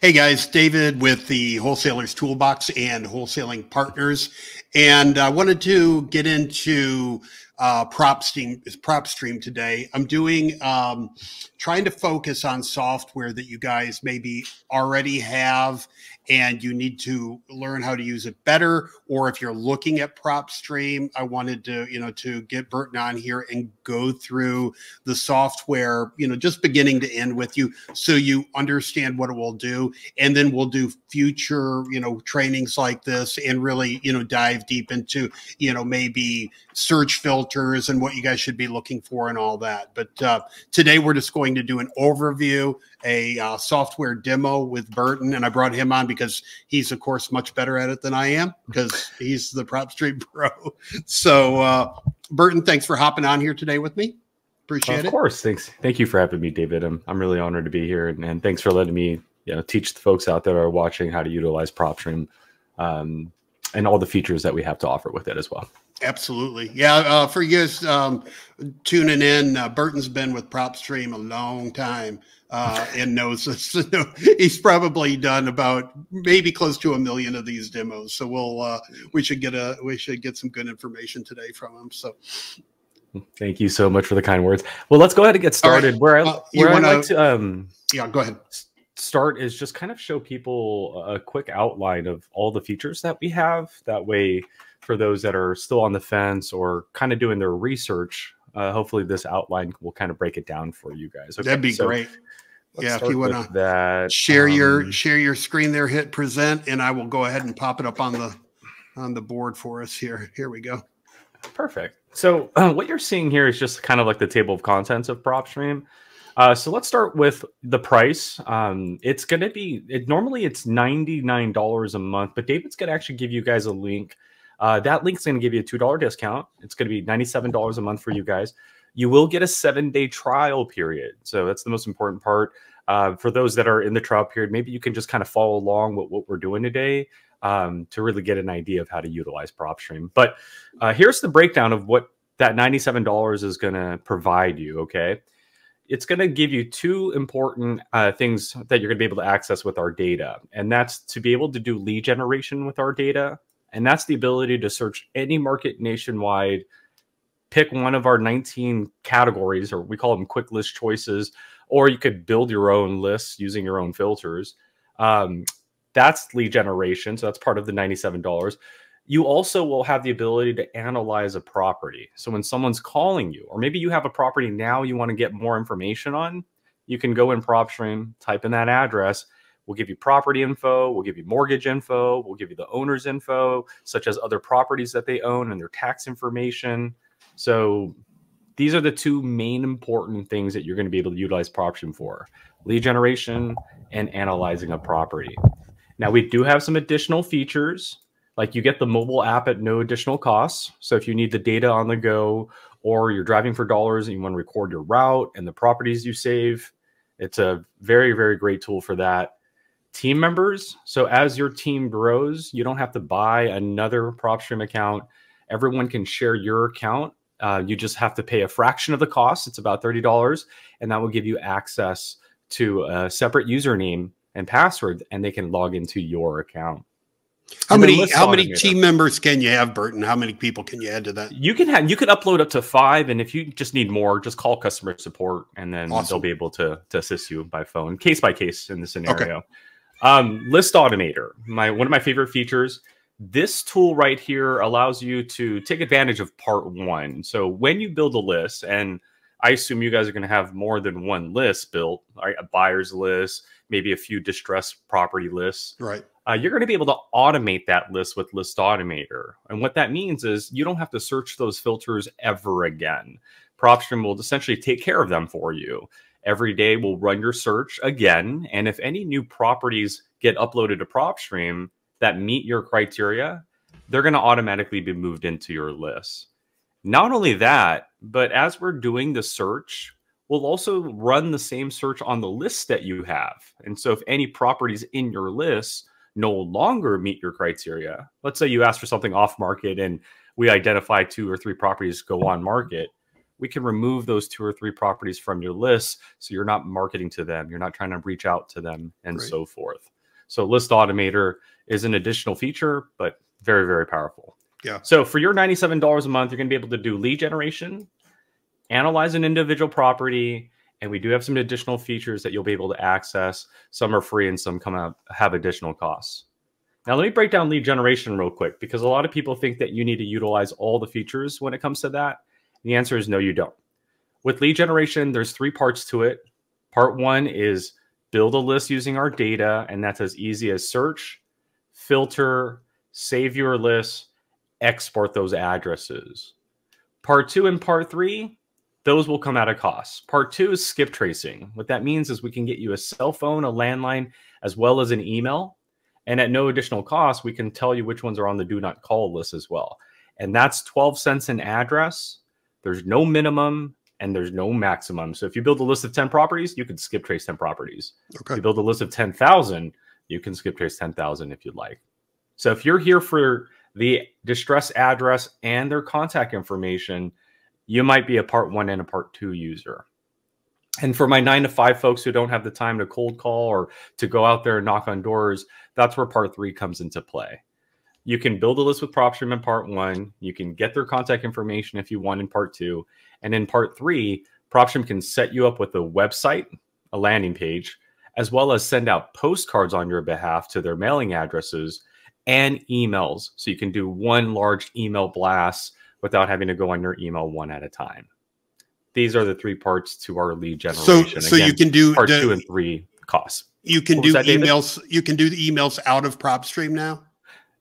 Hey guys, David with the Wholesalers Toolbox and Wholesaling Partners. And I wanted to get into Propstream today. I'm doing, trying to focus on software that you guys maybe already have and you need to learn how to use it better. Or if you're looking at Propstream, I wanted to, to get Burton on here and go through the software, just beginning to end with you so you understand what it will do. And then we'll do future, trainings like this and really, dive deep into, maybe search filters and what you guys should be looking for and all that. But today we're just going to do an overview, a software demo with Burton. And I brought him on because he's, of course, much better at it than I am because he's the Propstream pro. So Burton, thanks for hopping on here today with me. Appreciate it. Of course. Thanks. Thank you for having me, David. I'm really honored to be here. And thanks for letting me teach the folks out there who are watching how to utilize Propstream and all the features that we have to offer with it as well. Absolutely. Yeah. For you guys tuning in, Burton's been with Propstream a long time and knows this. He's probably done about maybe close to 1 million of these demos. So we should get some good information today from him. So thank you so much for the kind words. Well, let's go ahead and get started. Right. I'd like to yeah, go ahead. Start is just kind of show people a quick outline of all the features that we have. That way, for those that are still on the fence or kind of doing their research, hopefully this outline will kind of break it down for you guys. Okay, that'd be great. Yeah, if you want to share your screen there, hit present, and I will go ahead and pop it up on the board for us here. Here we go. Perfect. So what you're seeing here is just kind of like the table of contents of Propstream. So let's start with the price. It's going to be, normally it's $99 a month, but David's going to actually give you guys a link. That link's going to give you a $2 discount. It's going to be $97 a month for you guys. You will get a 7-day trial period. So that's the most important part. For those that are in the trial period, maybe you can just kind of follow along with what we're doing today to really get an idea of how to utilize Propstream. But here's the breakdown of what that $97 is going to provide you, okay? It's going to give you two important things that you're going to be able to access with our data. And that's to be able to do lead generation with our data. And that's the ability to search any market nationwide, pick one of our 19 categories, or we call them quick list choices, or you could build your own lists using your own filters. That's lead generation. So that's part of the $97. You also will have the ability to analyze a property. So when someone's calling you, or maybe you have a property now you want to get more information on, you can go in Propstream, type in that address. We'll give you property info. We'll give you mortgage info. We'll give you the owner's info, such as other properties that they own and their tax information. So these are the two main important things that you're going to be able to utilize Propstream for: lead generation and analyzing a property. Now, we do have some additional features. Like you get the mobile app at no additional cost. So if you need the data on the go, or you're driving for dollars and you want to record your route and the properties you save, it's a very, very great tool for that. Team members. So as your team grows, you don't have to buy another Propstream account. Everyone can share your account. You just have to pay a fraction of the cost. It's about $30. And that will give you access to a separate username and password, and they can log into your account. How many team members can you have, Burton? How many people can you add to that? You can upload up to 5, and if you just need more, just call customer support, and then they'll be able to assist you by phone, case by case in the scenario. Okay. List Automator, one of my favorite features. This tool right here allows you to take advantage of part 1. So when you build a list, and I assume you guys are going to have more than one list built, right? A buyer's list, maybe a few distressed property lists. Right. You're going to be able to automate that list with List Automator. And what that means is you don't have to search those filters ever again. Propstream will essentially take care of them for you. Every day we'll run your search again. And if any new properties get uploaded to Propstream that meet your criteria, they're going to automatically be moved into your list. Not only that, but as we're doing the search, we'll also run the same search on the list that you have. And so if any properties in your list no longer meet your criteria, let's say you ask for something off market and we identify 2 or 3 properties go on market, we can remove those 2 or 3 properties from your list. So you're not marketing to them. You're not trying to reach out to them and so forth. So List Automator is an additional feature, but very, very powerful. Yeah. So for your $97 a month, you're going to be able to do lead generation, analyze an individual property, and we do have some additional features that you'll be able to access. Some are free and some come out have additional costs. Now, let me break down lead generation real quick, because a lot of people think that you need to utilize all the features when it comes to that. The answer is no, you don't. With lead generation, there's 3 parts to it. Part 1 is build a list using our data, and that's as easy as search, filter, save your list, export those addresses. Part 2 and Part 3, those will come at a cost. Part 2 is skip tracing. What that means is we can get you a cell phone, a landline, as well as an email. And at no additional cost, we can tell you which ones are on the do not call list as well. And that's 12 cents an address. There's no minimum and there's no maximum. So if you build a list of 10 properties, you can skip trace 10 properties. Okay. If you build a list of 10,000, you can skip trace 10,000 if you'd like. So if you're here for the distress address and their contact information, you might be a Part 1 and a Part 2 user. And for my 9 to 5 folks who don't have the time to cold call or to go out there and knock on doors, that's where Part 3 comes into play. You can build a list with Propstream in Part 1. You can get their contact information if you want in Part 2. And in Part 3, Propstream can set you up with a website, a landing page, as well as send out postcards on your behalf to their mailing addresses and emails. So you can do one large email blast without having to go on your email one at a time. These are the 3 parts to our lead generation. So again, you can do Part 2 and 3 costs. You can do emails. David? You can do the emails out of Propstream now.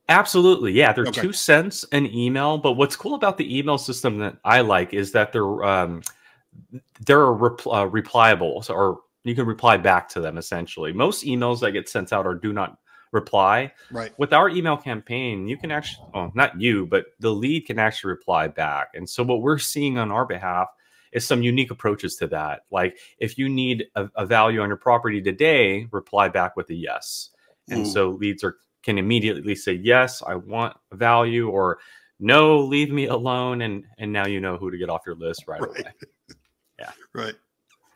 Absolutely, yeah. They're 2 cents an email. But what's cool about the email system that I like is that they're replyable, or you can reply back to them. Essentially, most emails that get sent out are do not reply. Right. With our email campaign, you can actually, well, not you, but the lead can actually reply back. And so what we're seeing on our behalf is some unique approaches to that. Like if you need a value on your property today, reply back with a yes. And so leads can immediately say, yes, I want a value, or no, leave me alone. And now you know who to get off your list right away. Yeah. Right.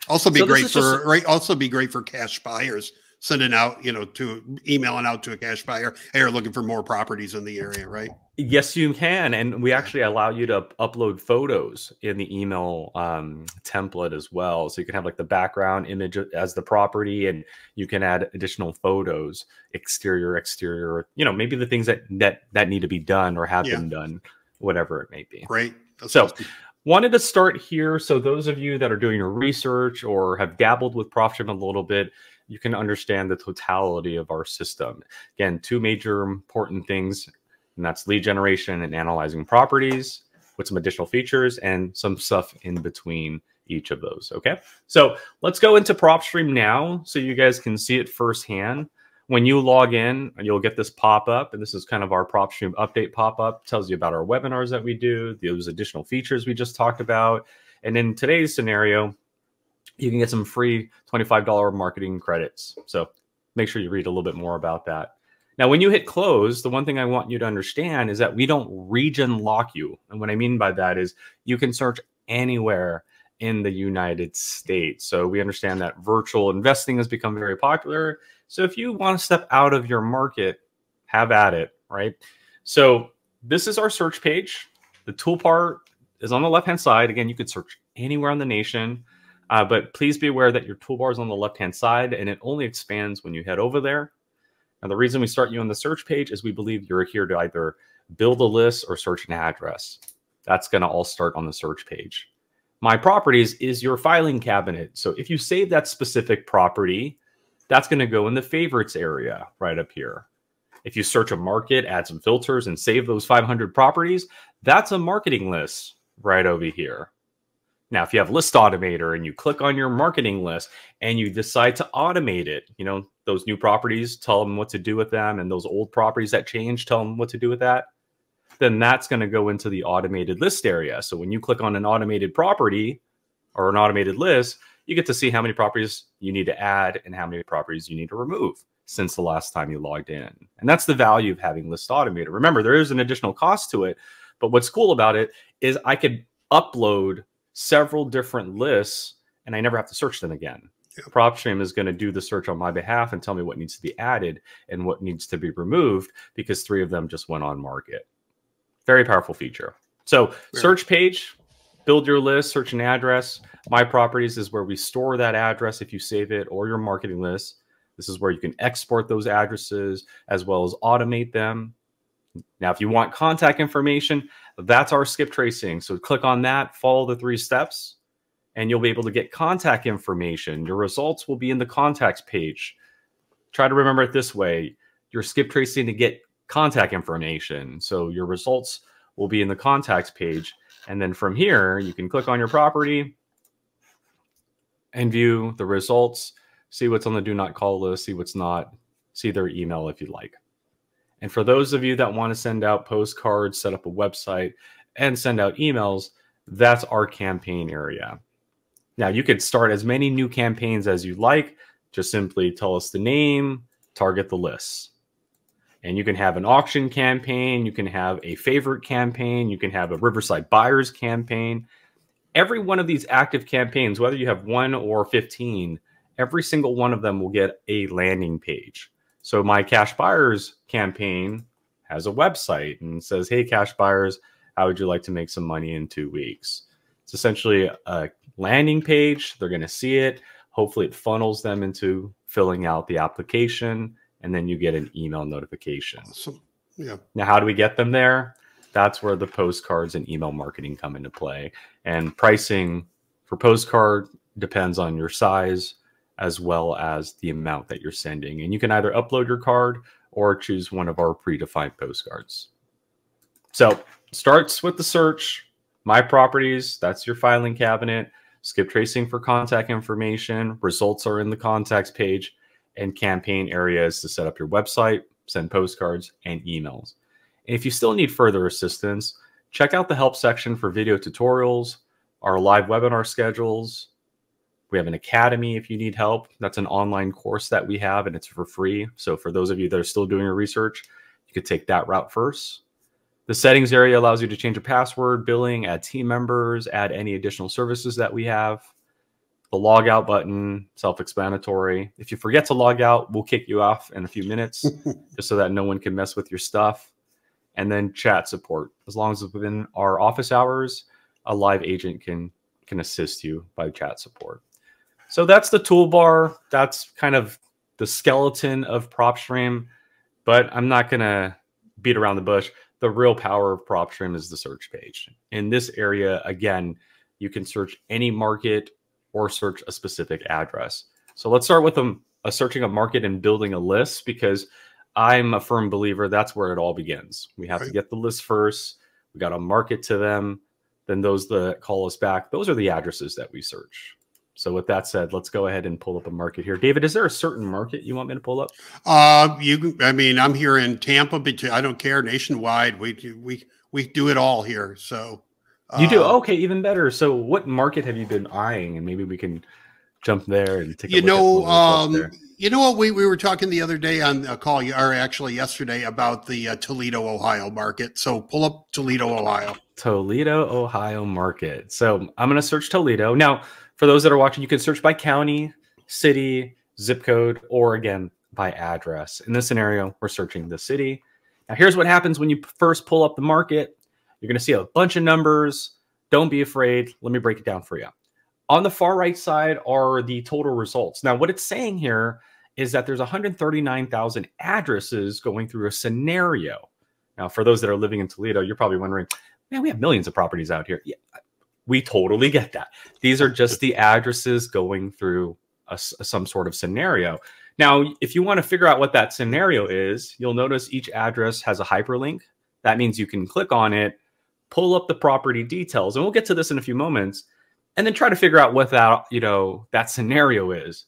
Also be great for, also be great for cash buyers, sending out, emailing out to a cash buyer, hey, you're looking for more properties in the area, right? Yes, you can. And we actually allow you to upload photos in the email template as well. So you can have like the background image as the property, and you can add additional photos, exterior, maybe the things that need to be done or have been done, whatever it may be. Great. So wanted to start here. So those of you that are doing your research or have dabbled with Propstream a little bit, you can understand the totality of our system. Again, 2 major important things, and that's lead generation and analyzing properties with some additional features and some stuff in between each of those. Okay, so let's go into Propstream now so you guys can see it firsthand. When you log in, you'll get this pop-up, and this is kind of our Propstream update pop-up. Tells you about our webinars that we do, those additional features we just talked about. And in today's scenario, you can get some free $25 marketing credits. So make sure you read a little bit more about that. Now, when you hit close, the one thing I want you to understand is that we don't region lock you. And what I mean by that is you can search anywhere in the United States. So we understand that virtual investing has become very popular. So if you want to step out of your market, have at it, right? So this is our search page. The toolbar is on the left-hand side. Again, you could search anywhere in the nation. But please be aware that your toolbar is on the left-hand side, and it only expands when you head over there. And the reason we start you on the search page is we believe you're here to either build a list or search an address. That's going to all start on the search page. My Properties is your filing cabinet. So if you save that specific property, that's going to go in the favorites area right up here. If you search a market, add some filters, and save those 500 properties, that's a marketing list right over here. Now, if you have List Automator and you click on your marketing list and you decide to automate it, those new properties, tell them what to do with them, and those old properties that change, tell them what to do with that, then that's going to go into the automated list area. So when you click on an automated property or an automated list, you get to see how many properties you need to add and how many properties you need to remove since the last time you logged in. And that's the value of having List Automator. Remember, there is an additional cost to it, but what's cool about it is I could upload several different lists and I never have to search them again. Yeah. Propstream is going to do the search on my behalf and tell me what needs to be added and what needs to be removed because 3 of them just went on market. Very powerful feature. So search page, build your list, search an address. My Properties is where we store that address if you save it, or your marketing list. This is where you can export those addresses as well as automate them. Now, if you want contact information, that's our skip tracing. So click on that, follow the 3 steps, and you'll be able to get contact information. Your results will be in the contacts page. Try to remember it this way. You're skip tracing to get contact information. So your results will be in the contacts page. And then from here, you can click on your property and view the results, see what's on the do not call list, see what's not, see their email if you like. And for those of you that want to send out postcards, set up a website, and send out emails, that's our campaign area. Now, you could start as many new campaigns as you like. Just simply tell us the name, target the lists. And you can have an auction campaign, you can have a favorite campaign, you can have a Riverside Buyers campaign. Every one of these active campaigns, whether you have 1 or 15, every single one of them will get a landing page. So my Cash Buyers campaign has a website and says, hey, Cash Buyers, how would you like to make some money in 2 weeks? It's essentially a landing page. They're going to see it. Hopefully it funnels them into filling out the application, and then you get an email notification. Awesome. Yeah. Now, how do we get them there? That's where the postcards and email marketing come into play. And pricing for postcard depends on your size as well as the amount that you're sending. And you can either upload your card or choose one of our predefined postcards. So starts with the search, My Properties, that's your filing cabinet, skip tracing for contact information, results are in the contacts page, and campaign areas to set up your website, send postcards, and emails. And if you still need further assistance, check out the help section for video tutorials, our live webinar schedules. We have an academy if you need help. That's an online course that we have, and it's for free. So for those of you that are still doing your research, you could take that route first. The settings area allows you to change your password, billing, add team members, add any additional services that we have. The log out button, self-explanatory. If you forget to log out, we'll kick you off in a few minutes just so that no one can mess with your stuff. And then chat support. As long as it's within our office hours, a live agent can assist you by chat support. So that's the toolbar. That's kind of the skeleton of Propstream, but I'm not going to beat around the bush. The real power of Propstream is the search page. In this area, again, you can search any market or search a specific address. So let's start with searching a market and building a list, because I'm a firm believer that's where it all begins. We have to get the list first. We got to market to them. Then those that call us back, those are the addresses that we search. So with that said, let's go ahead and pull up a market here. David, is there a certain market you want me to pull up? I mean, I'm here in Tampa, but I don't care. Nationwide, we do it all here. So you do? Okay, even better. So what market have you been eyeing? And maybe we can jump there and take a look at there. You know what? We were talking the other day on a call, or actually yesterday, about the Toledo, Ohio market. So pull up Toledo, Ohio. Toledo, Ohio market. So I'm going to search Toledo. Now, for those that are watching, you can search by county, city, zip code, or again, by address. In this scenario, we're searching the city. Now, here's what happens when you first pull up the market. You're going to see a bunch of numbers. Don't be afraid. Let me break it down for you. On the far right side are the total results. Now, what it's saying here is that there's 139,000 addresses going through a scenario. Now, for those that are living in Toledo, you're probably wondering, man, we have millions of properties out here. Yeah, we totally get that. These are just the addresses going through some sort of scenario. Now, if you want to figure out what that scenario is, you'll notice each address has a hyperlink. That means you can click on it, pull up the property details, and we'll get to this in a few moments, and then try to figure out what that scenario is.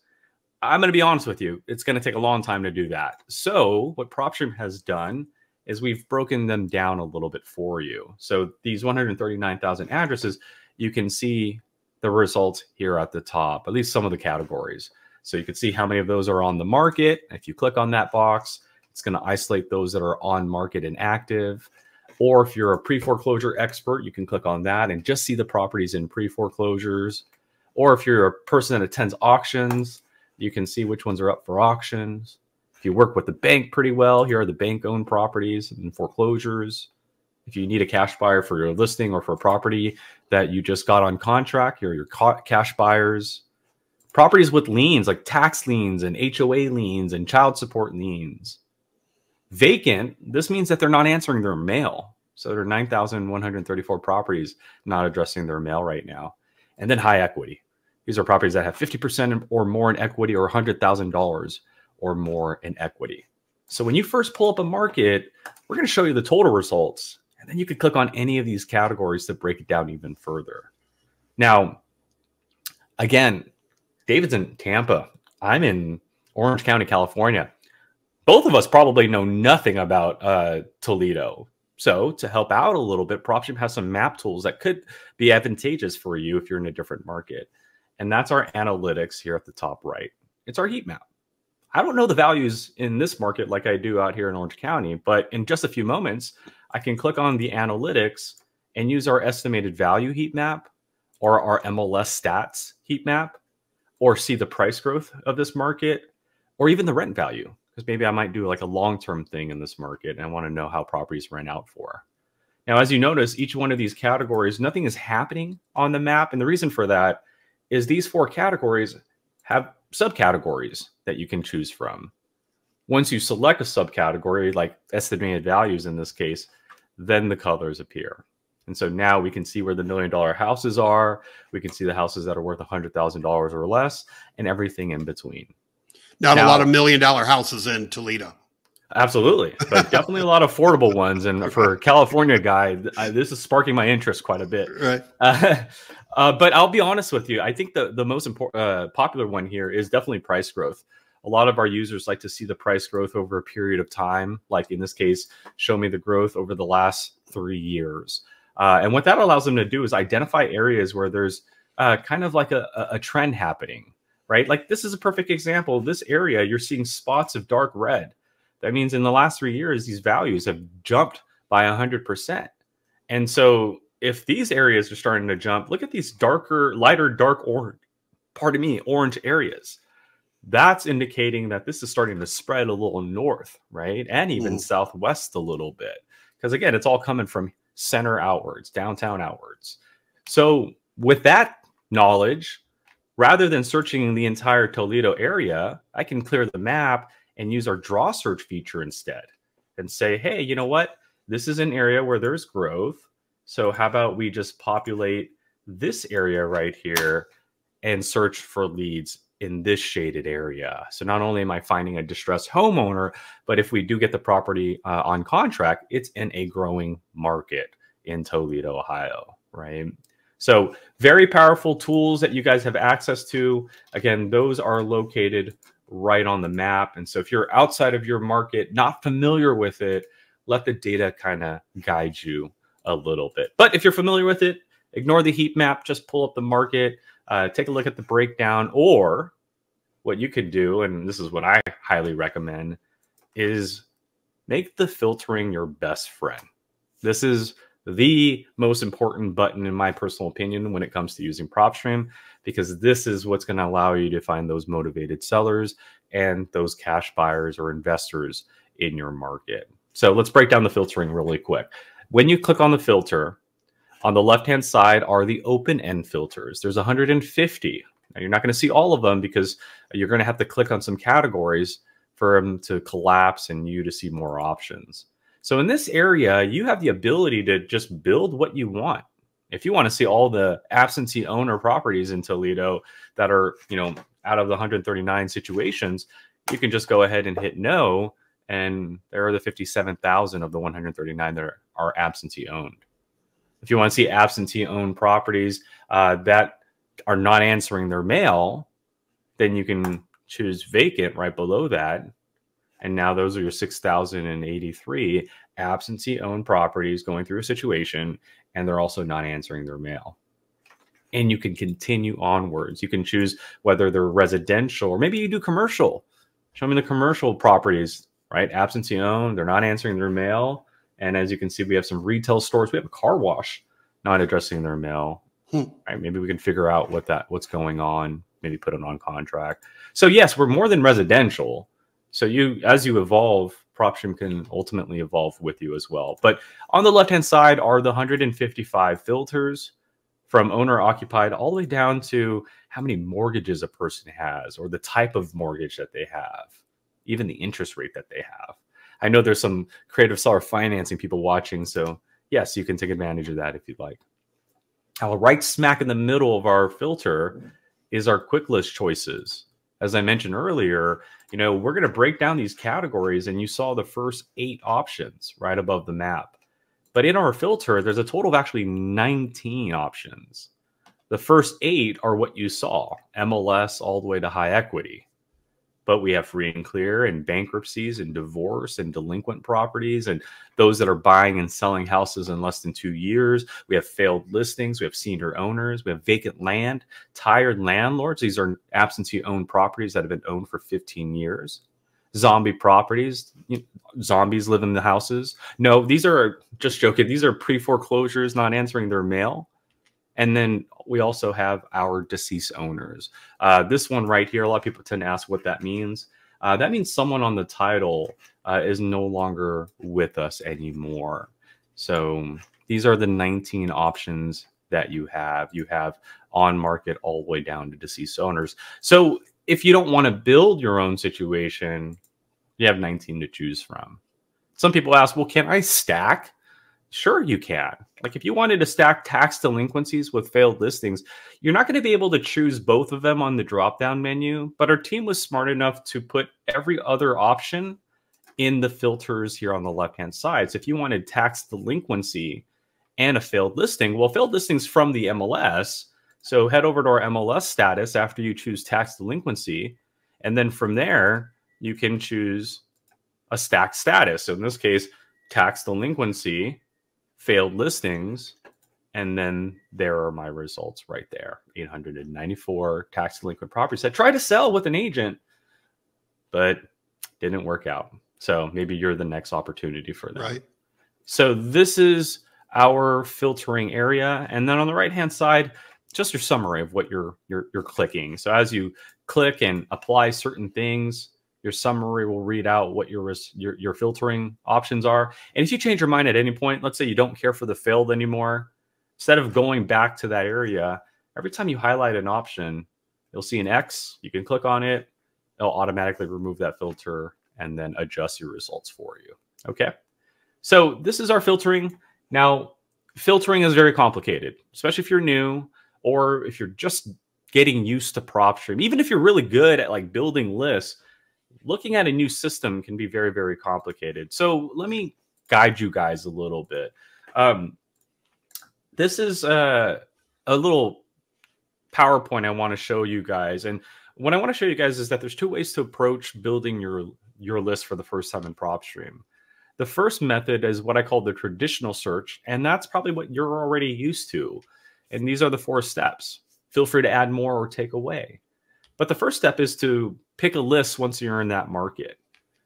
I'm going to be honest with you. It's going to take a long time to do that. So what Propstream has done is we've broken them down a little bit for you. So these 139,000 addresses, you can see the results here at the top, at least some of the categories. So you can see how many of those are on the market. If you click on that box, it's going to isolate those that are on market and active. Or if you're a pre-foreclosure expert, you can click on that and just see the properties in pre-foreclosures. Or if you're a person that attends auctions, you can see which ones are up for auctions. If you work with the bank pretty well, here are the bank-owned properties and foreclosures. If you need a cash buyer for your listing or for a property that you just got on contract, here are your cash buyers. Properties with liens like tax liens and HOA liens and child support liens. Vacant, this means that they're not answering their mail. So there are 9,134 properties not addressing their mail right now. And then high equity. These are properties that have 50% or more in equity or $100,000 or more in equity. So when you first pull up a market, we're going to show you the total results. And then you can click on any of these categories to break it down even further. Now, again, David's in Tampa. I'm in Orange County, California. Both of us probably know nothing about Toledo. So to help out a little bit, Propstream has some map tools that could be advantageous for you if you're in a different market. And that's our analytics here at the top right. It's our heat map. I don't know the values in this market like I do out here in Orange County, but in just a few moments, I can click on the analytics and use our estimated value heat map or our MLS stats heat map, or see the price growth of this market, or even the rent value. Because maybe I might do like a long-term thing in this market and I want to know how properties rent out for. Now, as you notice, each one of these categories, nothing is happening on the map. And the reason for that is these 4 categories have subcategories that you can choose from. Once you select a subcategory, like estimated values in this case, then the colors appear. And so now we can see where the $1 million houses are. We can see the houses that are worth $100,000 or less and everything in between. Not a lot of $1 million houses in Toledo. Absolutely. But definitely a lot of affordable ones. And for a California guy, this is sparking my interest quite a bit. Right. But I'll be honest with you. I think the most popular one here is definitely price growth. A lot of our users like to see the price growth over a period of time. Like in this case, show me the growth over the last 3 years. And what that allows them to do is identify areas where there's kind of like a trend happening. Right? Like this is a perfect example. This area, you're seeing spots of dark red. That means in the last 3 years, these values have jumped by 100%. And so if these areas are starting to jump, look at these lighter dark orange areas. That's indicating that this is starting to spread a little north, right? And even southwest a little bit. Because again, it's all coming from center outwards, downtown outwards. So with that knowledge, rather than searching the entire Toledo area, I can clear the map and use our draw search feature instead and say, hey, you know what? This is an area where there's growth. So how about we just populate this area right here and search for leads in this shaded area. So not only am I finding a distressed homeowner, but if we do get the property on contract, it's in a growing market in Toledo, Ohio, right? So very powerful tools that you guys have access to. Again, those are located right on the map. And so if you're outside of your market, not familiar with it, let the data kind of guide you a little bit. But if you're familiar with it, ignore the heat map, just pull up the market, take a look at the breakdown, or what you could do, and this is what I highly recommend, is make the filtering your best friend. This is the most important button, in my personal opinion, when it comes to using Propstream, because this is what's going to allow you to find those motivated sellers and those cash buyers or investors in your market. So let's break down the filtering really quick. When you click on the filter, on the left-hand side are the open-end filters. There's 150. Now, you're not going to see all of them because you're going to have to click on some categories for them to collapse and you to see more options. So in this area, you have the ability to just build what you want. If you want to see all the absentee owner properties in Toledo that are, out of the 139 situations, you can just go ahead and hit no. And there are the 57,000 of the 139 that are absentee owned. If you want to see absentee owned properties that are not answering their mail, then you can choose vacant right below that. And now those are your 6,083 absentee owned properties going through a situation, and they're also not answering their mail. And you can continue onwards. You can choose whether they're residential or maybe you do commercial. Show me the commercial properties, right? Absentee owned, they're not answering their mail. And as you can see, we have some retail stores. We have a car wash not addressing their mail. Right, maybe we can figure out what's going on, maybe put it on contract. So yes, we're more than residential. So as you evolve, Propstream can ultimately evolve with you as well. But on the left-hand side are the 155 filters from owner occupied all the way down to how many mortgages a person has or the type of mortgage that they have, even the interest rate that they have. I know there's some creative seller financing people watching. So yes, you can take advantage of that if you'd like. Now, right smack in the middle of our filter is our quick list choices. As I mentioned earlier, we're going to break down these categories, and you saw the first 8 options right above the map. But in our filter, there's a total of actually 19 options. The first 8 are what you saw, MLS all the way to high equity. But we have free and clear and bankruptcies and divorce and delinquent properties and those that are buying and selling houses in less than 2 years. We have failed listings. We have senior owners. We have vacant land, tired landlords. These are absentee owned properties that have been owned for 15 years. Zombie properties. Zombies live in the houses. No, these are just joking. These are pre-foreclosures, not answering their mail. And then we also have our deceased owners. This one right here, a lot of people tend to ask what that means. That means someone on the title is no longer with us anymore. So these are the 19 options that you have. You have on market all the way down to deceased owners. So if you don't want to build your own situation, you have 19 to choose from. Some people ask, well, can I stack? Sure, you can. Like if you wanted to stack tax delinquencies with failed listings, you're not going to be able to choose both of them on the drop-down menu, but our team was smart enough to put every other option in the filters here on the left-hand side. So if you wanted tax delinquency and a failed listing, well, failed listings from the MLS. So head over to our MLS status after you choose tax delinquency. And then from there, you can choose a stacked status. So in this case, tax delinquency, failed listings, and then there are my results right there. 894 tax delinquent properties that tried to sell with an agent, but didn't work out. So maybe you're the next opportunity for them. Right. So this is our filtering area. And then on the right-hand side, just your summary of what you're clicking. So as you click and apply certain things, your summary will read out what your filtering options are. And if you change your mind at any point, let's say you don't care for the failed anymore, instead of going back to that area, every time you highlight an option, you'll see an X. You can click on it. It'll automatically remove that filter and then adjust your results for you. Okay. So this is our filtering. Now, filtering is very complicated, especially if you're new or if you're just getting used to Propstream. Even if you're really good at like building lists, looking at a new system can be very, very complicated. So let me guide you guys a little bit. This is a little PowerPoint I want to show you guys. And what I want to show you guys is that there's 2 ways to approach building your list for the first time in Propstream. The first method is what I call the traditional search, and that's probably what you're already used to. And these are the 4 steps. Feel free to add more or take away. But the first step is to pick a list once you're in that market.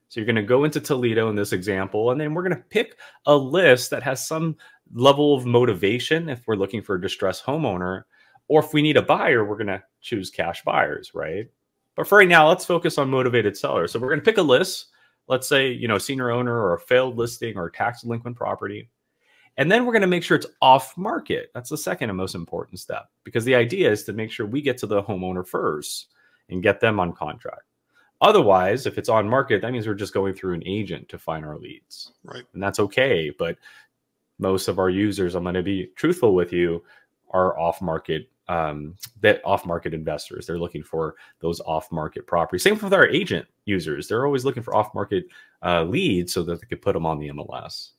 So you're going to go into Toledo in this example, and then we're going to pick a list that has some level of motivation if we're looking for a distressed homeowner, or if we need a buyer, we're going to choose cash buyers, right? But for right now, let's focus on motivated sellers. So we're going to pick a list, let's say, senior owner or a failed listing or a tax delinquent property. And then we're going to make sure it's off market. That's the second and most important step, because the idea is to make sure we get to the homeowner first and get them on contract. Otherwise, if it's on market, that means we're just going through an agent to find our leads. Right. And that's okay. But most of our users, I'm going to be truthful with you, are off-market investors. They're looking for those off-market properties. Same with our agent users. They're always looking for off-market leads so that they could put them on the MLS.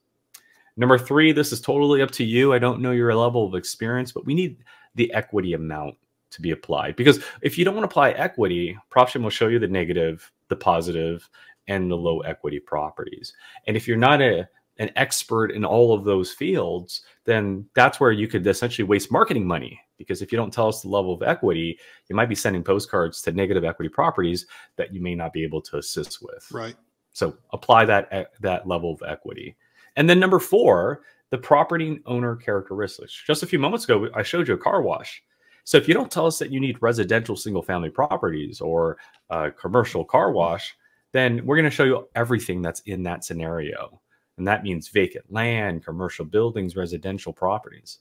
Number 3, this is totally up to you. I don't know your level of experience, but we need the equity amount to be applied. Because if you don't want to apply equity, Propstream will show you the negative, the positive, and the low equity properties. And if you're not an expert in all of those fields, then that's where you could essentially waste marketing money. Because if you don't tell us the level of equity, you might be sending postcards to negative equity properties that you may not be able to assist with. Right. So apply that level of equity. And then number 4, the property owner characteristics. Just a few moments ago, I showed you a car wash. So if you don't tell us that you need residential single-family properties or a commercial car wash, then we're going to show you everything that's in that scenario. And that means vacant land, commercial buildings, residential properties.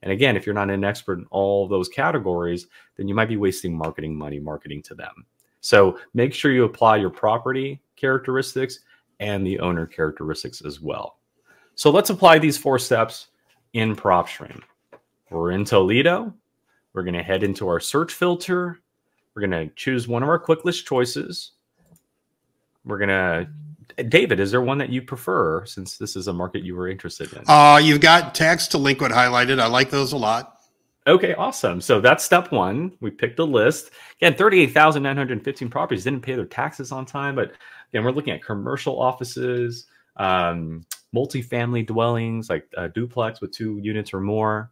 And again, if you're not an expert in all those categories, then you might be wasting marketing money marketing to them. So make sure you apply your property characteristics and the owner characteristics as well. So let's apply these 4 steps in Propstream. We're in Toledo. We're going to head into our search filter. We're going to choose one of our quick list choices. We're going to, David, is there one that you prefer since this is a market you were interested in? You've got tax delinquent highlighted. I like those a lot. Okay, awesome. So that's step 1. We picked a list. Again, 38,915 properties didn't pay their taxes on time. But again, we're looking at commercial offices, multifamily dwellings, like a duplex with 2 units or more.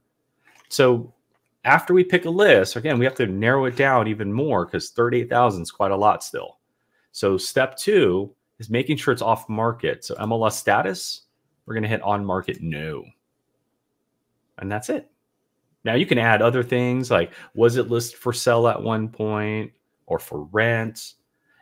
So after we pick a list, again, we have to narrow it down even more because 38,000 is quite a lot still. So step 2 is making sure it's off market. So MLS status, we're going to hit on market no. And that's it. Now you can add other things like, was it listed for sale at one point or for rent?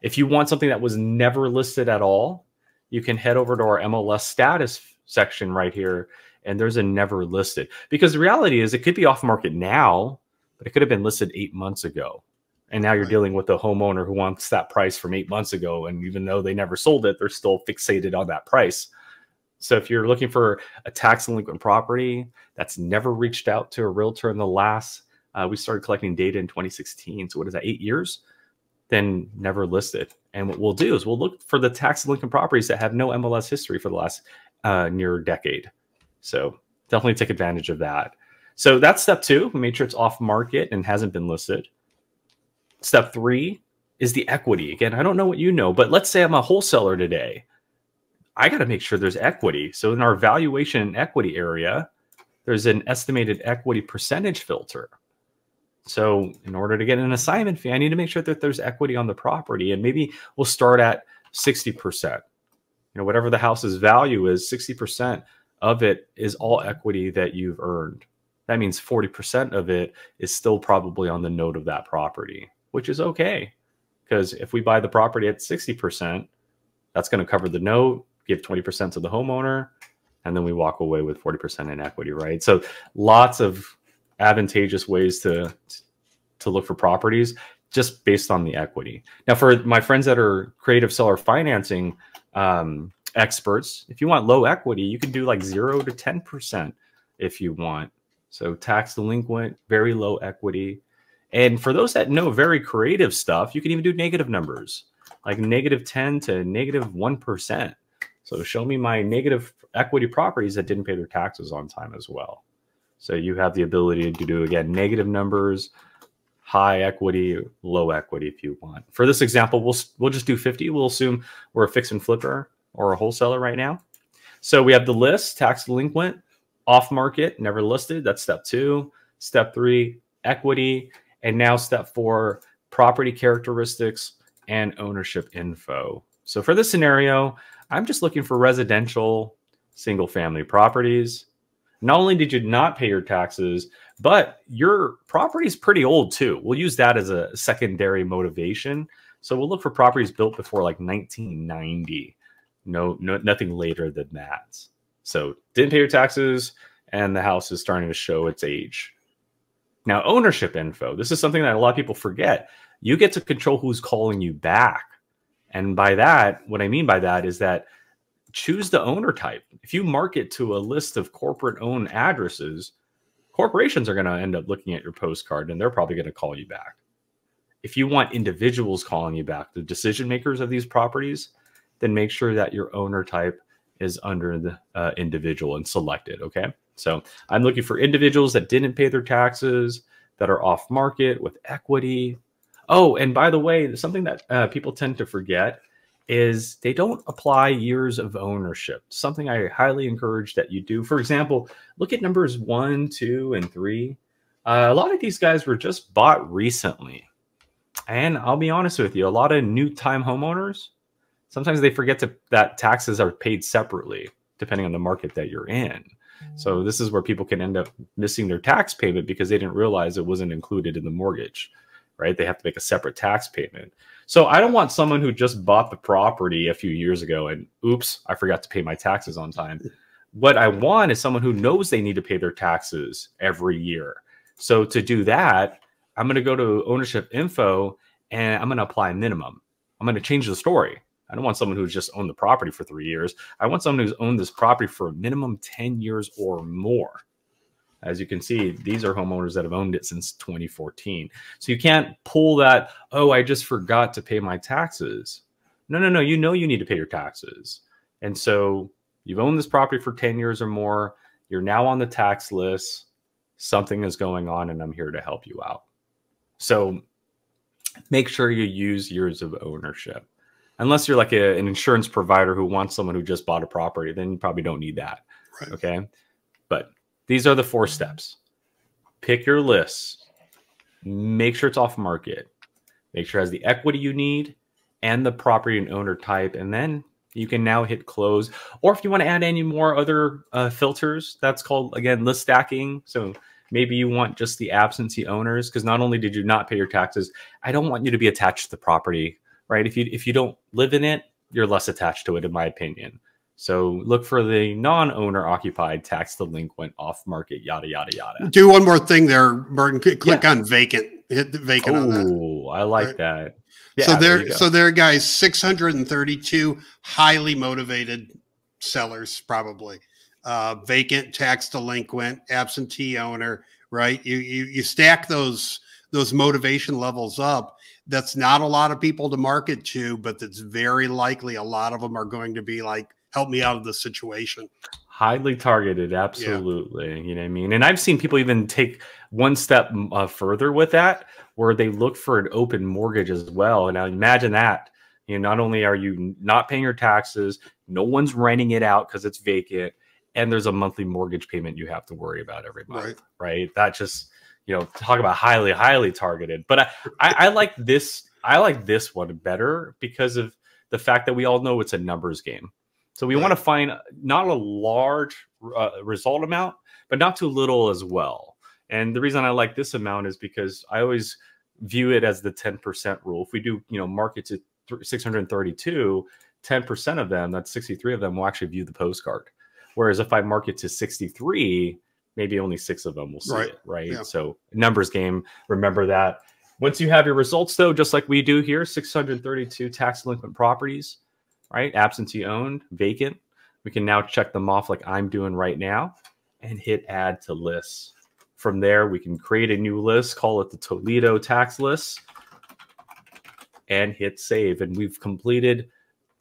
If you want something that was never listed at all, you can head over to our MLS status section right here. And there's a never listed, because the reality is it could be off market now, but it could have been listed 8 months ago. And now you're dealing with a homeowner who wants that price from 8 months ago. And even though they never sold it, they're still fixated on that price. So if you're looking for a tax delinquent property that's never reached out to a realtor in the last, we started collecting data in 2016. So what is that, 8 years? Then never listed. And what we'll do is we'll look for the tax delinquent properties that have no MLS history for the last near decade. So definitely take advantage of that. So that's step 2. We made sure it's off market and hasn't been listed. Step 3 is the equity. Again, I don't know what you know, but let's say I'm a wholesaler today. I got to make sure there's equity. So in our valuation and equity area, there's an estimated equity percentage filter. So in order to get an assignment fee, I need to make sure that there's equity on the property. And maybe we'll start at 60%. You know, whatever the house's value is, 60% of it is all equity that you've earned. That means 40% of it is still probably on the note of that property, which is okay. Because if we buy the property at 60%, that's going to cover the note, give 20% to the homeowner, and then we walk away with 40% in equity, right? So lots of advantageous ways to look for properties just based on the equity. Now, for my friends that are creative seller financing experts, if you want low equity, you can do like 0 to 10% if you want. So tax delinquent, very low equity. And for those that know very creative stuff, you can even do negative numbers, like -10 to -1%. So show me my negative equity properties that didn't pay their taxes on time as well. So you have the ability to do, again, negative numbers, high equity, low equity if you want. For this example, we'll just do 50. We'll assume we're a fix and flipper or a wholesaler right now. So we have the list, tax delinquent, off market, never listed. That's step 2. Step 3, equity. And now step 4, property characteristics and ownership info. So for this scenario, I'm just looking for residential single family properties. Not only did you not pay your taxes, but your property is pretty old too. We'll use that as a secondary motivation. So we'll look for properties built before like 1990. Nothing later than that. So didn't pay your taxes and the house is starting to show its age. Now, ownership info. This is something that a lot of people forget. You get to control who's calling you back. And by that, what I mean by that is that choose the owner type. If you market to a list of corporate owned addresses, corporations are going to end up looking at your postcard and they're probably going to call you back. If you want individuals calling you back, the decision makers of these properties, then make sure that your owner type is under the individual and selected. Okay. So I'm looking for individuals that didn't pay their taxes, that are off market with equity. Oh, and by the way, something that people tend to forget is they don't apply years of ownership. Something I highly encourage that you do. For example, look at numbers 1, 2, and 3. A lot of these guys were just bought recently. And I'll be honest with you, a lot of new time homeowners, sometimes they forget that taxes are paid separately. depending on the market that you're in. So this is where people can end up missing their tax payment because they didn't realize it wasn't included in the mortgage, right? They have to make a separate tax payment. So I don't want someone who just bought the property a few years ago and oops, I forgot to pay my taxes on time. What I want is someone who knows they need to pay their taxes every year. So to do that, I'm going to go to ownership info and I'm going to apply minimum. I'm going to change the story. I don't want someone who's just owned the property for 3 years. I want someone who's owned this property for a minimum 10 years or more. As you can see, these are homeowners that have owned it since 2014. So you can't pull that, oh, I just forgot to pay my taxes. No, no, no. You know you need to pay your taxes. And so you've owned this property for 10 years or more. You're now on the tax list. Something is going on, and I'm here to help you out. So make sure you use years of ownership. Unless you're like an insurance provider who wants someone who just bought a property, then you probably don't need that. Right. Okay. But these are the 4 steps. Pick your list. Make sure it's off market. Make sure it has the equity you need and the property and owner type. And then you can now hit close. Or if you want to add any more other filters, that's called, again, list stacking. So maybe you want just the absentee owners, because not only did you not pay your taxes, I don't want you to be attached to the property. Right? If you don't live in it, you're less attached to it, in my opinion. So look for the non-owner occupied, tax delinquent, off market, yada, yada, yada. Do one more thing there, Burton. Click on vacant. Hit the vacant on that. Oh, I like right? that. Yeah, so there, guys, 632 highly motivated sellers, probably. Vacant, tax delinquent, absentee owner, right? You stack those motivation levels up. That's not a lot of people to market to, but that's very likely a lot of them are going to be like, help me out of this situation. Highly targeted. Absolutely. Yeah. You know what I mean? And I've seen people even take one step further with that, where they look for an open mortgage as well. And now imagine that, you know, not only are you not paying your taxes, no one's renting it out because it's vacant, and there's a monthly mortgage payment you have to worry about every month, right? That just, you know, talk about highly, highly targeted. But I like this. I like this one better because of the fact that we all know it's a numbers game. So we want to find not a large result amount, but not too little as well. And the reason I like this amount is because I always view it as the 10% rule. If we do, you know, market to 632, 10% of them, that's 63 of them, will actually view the postcard. Whereas if I market to 63, maybe only 6 of them will see it, right? Yeah. So numbers game, remember that. Once you have your results, though, just like we do here, 632 tax delinquent properties, right? Absentee owned, vacant. We can now check them off like I'm doing right now and hit add to list. From there, we can create a new list, call it the Toledo tax list, and hit save. And we've completed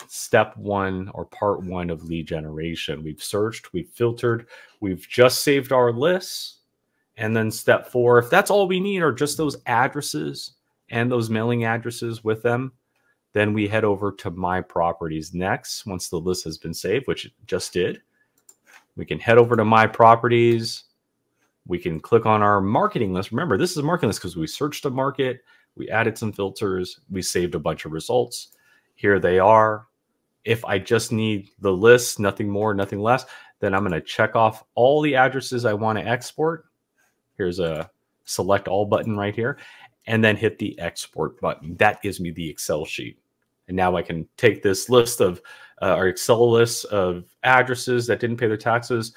step 1 or part 1 of lead generation. We've searched, we've filtered, we've just saved our lists. And then step 4, if that's all we need are just those addresses and those mailing addresses with them, then we head over to My Properties next. Once the list has been saved, which it just did, we can head over to My Properties. We can click on our marketing list. Remember, this is a marketing list because we searched a market, we added some filters, we saved a bunch of results. Here they are. If I just need the list, nothing more, nothing less, then I'm going to check off all the addresses I want to export. Here's a select all button right here, and then hit the export button. That gives me the Excel sheet. And now I can take this list of our Excel list of addresses that didn't pay their taxes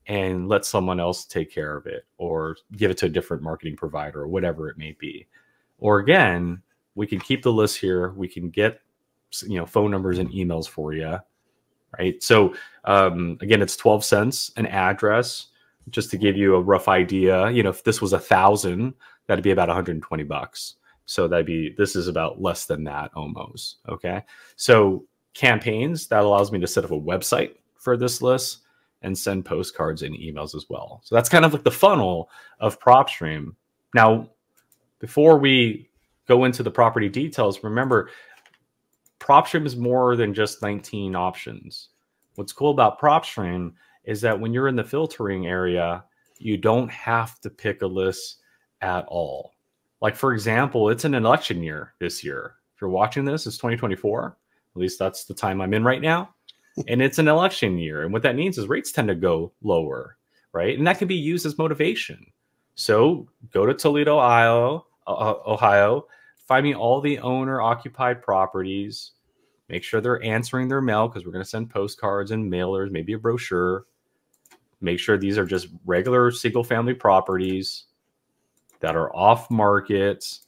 and let someone else take care of it, or give it to a different marketing provider, or whatever it may be. Or again, we can keep the list here. We can get, you know, phone numbers and emails for you, right? So again, it's 12 cents an address. Just to give you a rough idea, you know, if this was 1,000, that'd be about 120 bucks. So this is about less than that almost. Okay. So campaigns, that allows me to set up a website for this list and send postcards and emails as well. So that's kind of like the funnel of Propstream. Now, before we go into the property details, remember, Propstream is more than just 19 options. What's cool about Propstream is that when you're in the filtering area, you don't have to pick a list at all. Like, for example, it's an election year this year. If you're watching this, it's 2024. At least that's the time I'm in right now. and it's an election year. And what that means is rates tend to go lower, right? And that can be used as motivation. So go to Toledo, Ohio, find me all the owner-occupied properties. Make sure they're answering their mail, because we're going to send postcards and mailers, maybe a brochure. Make sure these are just regular single-family properties that are off market,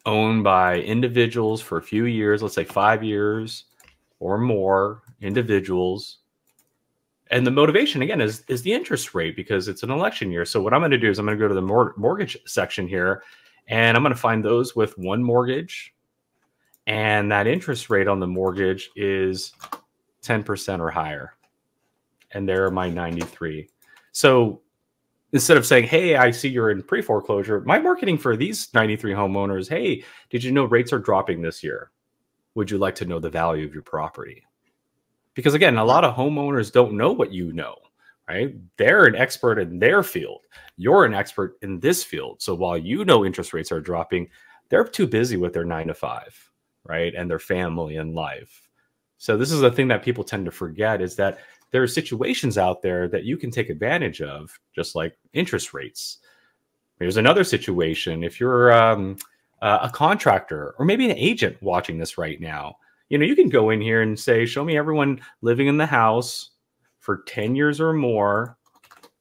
owned by individuals for a few years, let's say 5 years or more, individuals. And the motivation, again, is the interest rate, because it's an election year. So what I'm going to do is I'm going to go to the mortgage section here, and I'm going to find those with one mortgage. And that interest rate on the mortgage is 10% or higher. And there are my 93. So instead of saying, hey, I see you're in pre-foreclosure, my marketing for these 93 homeowners, hey, did you know rates are dropping this year? Would you like to know the value of your property? Because again, a lot of homeowners don't know what you know, right? They're an expert in their field. You're an expert in this field. So while you know interest rates are dropping, they're too busy with their 9 to 5, right? And their family and life. So this is the thing that people tend to forget, is that there are situations out there that you can take advantage of, just like interest rates. There's another situation. If you're a contractor or maybe an agent watching this right now, you can go in here and say, show me everyone living in the house for 10 years or more.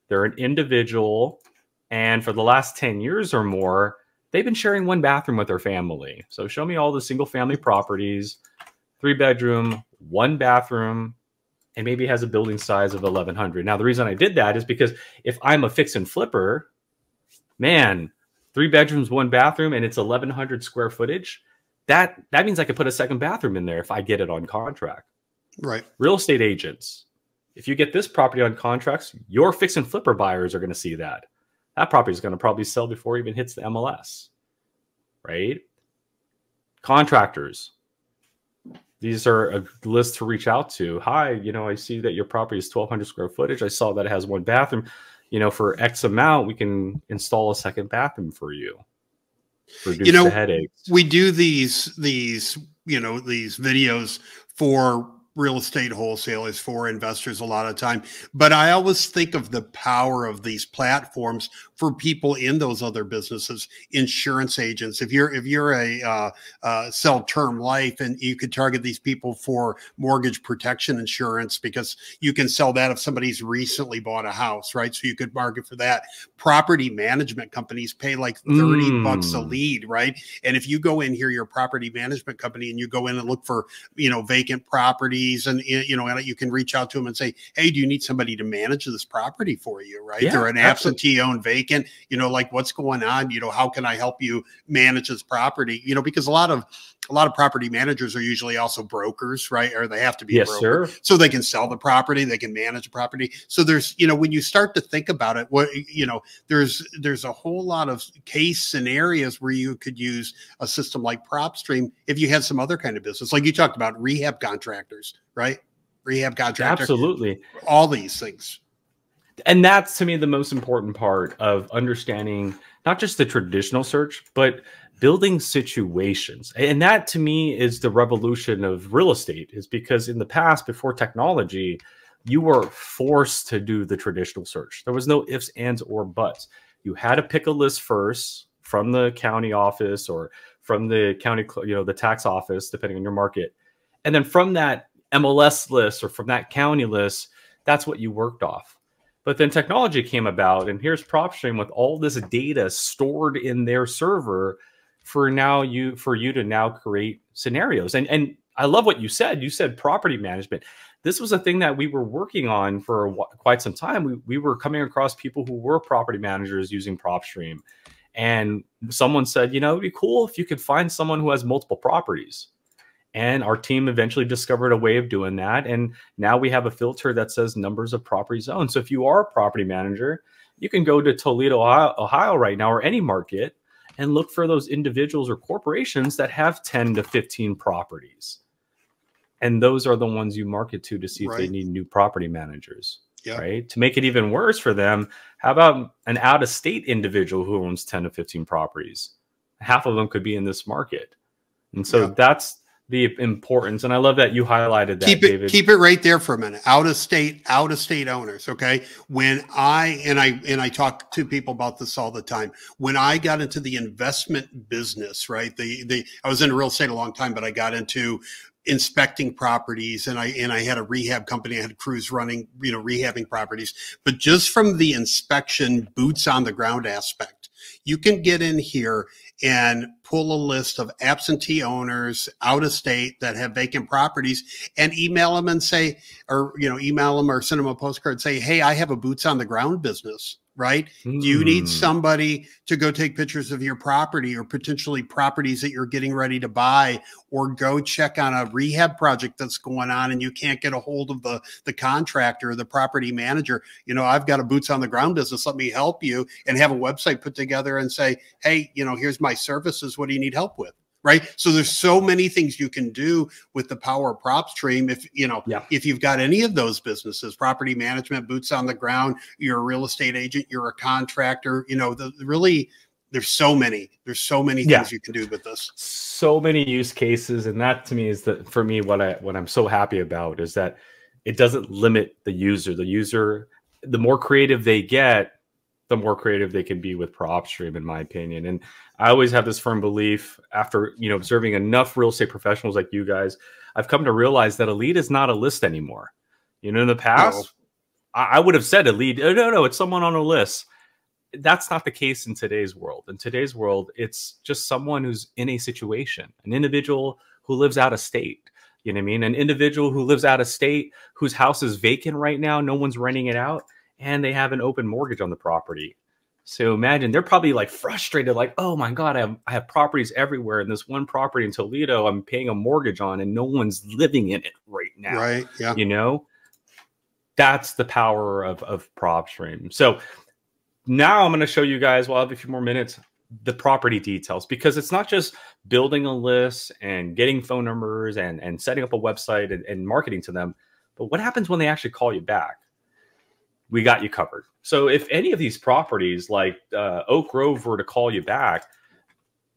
They're an individual. And for the last 10 years or more, they've been sharing one bathroom with their family. So show me all the single family properties, 3-bedroom, 1 bathroom, and maybe has a building size of 1,100. Now, the reason I did that is because if I'm a fix and flipper, man, 3 bedrooms, 1 bathroom, and it's 1,100 square footage, that means I could put a second bathroom in there if I get it on contract. Right. Real estate agents, if you get this property on contracts, your fix and flipper buyers are going to see that. That property is going to probably sell before it even hits the MLS, right? Contractors. These are a list to reach out to. Hi, I see that your property is 1,200 square footage. I saw that it has 1 bathroom. For X amount, we can install a second bathroom for you. Reduce the headaches. We do these videos for real estate wholesalers, for investors a lot of time. But I always think of the power of these platforms for people in those other businesses, insurance agents. If you're a sell term life, and you could target these people for mortgage protection insurance, because you can sell that if somebody's recently bought a house, right? So you could market for that. Property management companies pay like 30 bucks a lead, right? And if you go in here, your property management company, and you go in and look for, vacant properties, and, and you can reach out to them and say, hey, do you need somebody to manage this property for you, right? Yeah, they're an absentee owned vacant, like, what's going on? How can I help you manage this property? Because a lot of property managers are usually also brokers, right? Or they have to be a broker. Sir. So they can sell the property, they can manage the property. So there's, when you start to think about it, there's a whole lot of case scenarios where you could use a system like Propstream if you had some other kind of business. Like you talked about rehab contractors, right? Rehab contractor. Absolutely. All these things. And that's, to me, the most important part of understanding not just the traditional search, but building situations. And that, to me, is the revolution of real estate, is because in the past, before technology, you were forced to do the traditional search. There was no ifs, ands, or buts. You had to pick a list first from the county office or from the county, the tax office, depending on your market. And then from that MLS list or from that county list, that's what you worked off. But then technology came about, and here's Propstream with all this data stored in their server for you to now create scenarios. And I love what you said. You said property management. This was a thing that we were working on for quite some time. We were coming across people who were property managers using Propstream. And someone said, it'd be cool if you could find someone who has multiple properties. And our team eventually discovered a way of doing that. And now we have a filter that says numbers of properties owned. So if you are a property manager, you can go to Toledo, Ohio right now, or any market, and look for those individuals or corporations that have 10 to 15 properties. And those are the ones you market to see if they need new property managers. Yeah. Right. To make it even worse for them, how about an out-of-state individual who owns 10 to 15 properties? Half of them could be in this market. And so the importance, and I love that you highlighted that, David. Keep it right there for a minute. Out of state owners. Okay. When I talk to people about this all the time. When I got into the investment business, right? I was in real estate a long time, but I got into inspecting properties, and I had a rehab company. I had crews running, rehabbing properties. But just from the inspection, boots on the ground aspect, you can get in here and pull a list of absentee owners out of state that have vacant properties and email them and say, or, email them or send them a postcard, say, hey, I have a boots on the ground business, right? Do you need somebody to go take pictures of your property or potentially properties that you're getting ready to buy, or go check on a rehab project that's going on and you can't get a hold of the contractor or the property manager? I've got a boots on the ground business. Let me help you, and have a website put together and say, hey, here's my services. What do you need help with? Right. So there's so many things you can do with the power of Propstream. If you've got any of those businesses, property management, boots on the ground, you're a real estate agent, you're a contractor, there's so many things you can do with this. So many use cases. And that to me is for me, what I'm so happy about is that it doesn't limit the user. The user, the more creative they get, the more creative they can be with Propstream, in my opinion. And I always have this firm belief, after observing enough real estate professionals like you guys, I've come to realize that a lead is not a list anymore. In the past, I would have said a lead. Oh, no, it's someone on a list. That's not the case in today's world. In today's world, it's just someone who's in a situation, an individual who lives out of state. You know what I mean? An individual who lives out of state, whose house is vacant right now, no one's renting it out, and they have an open mortgage on the property. So imagine they're probably like frustrated, like, oh my God, I have properties everywhere. And this one property in Toledo, I'm paying a mortgage on and no one's living in it right now. Right. Yeah. That's the power of Propstream. So now I'm going to show you guys, well, I have a few more minutes, the property details, because it's not just building a list and getting phone numbers and setting up a website and marketing to them, but what happens when they actually call you back? We got you covered. So if any of these properties like Oak Grove were to call you back,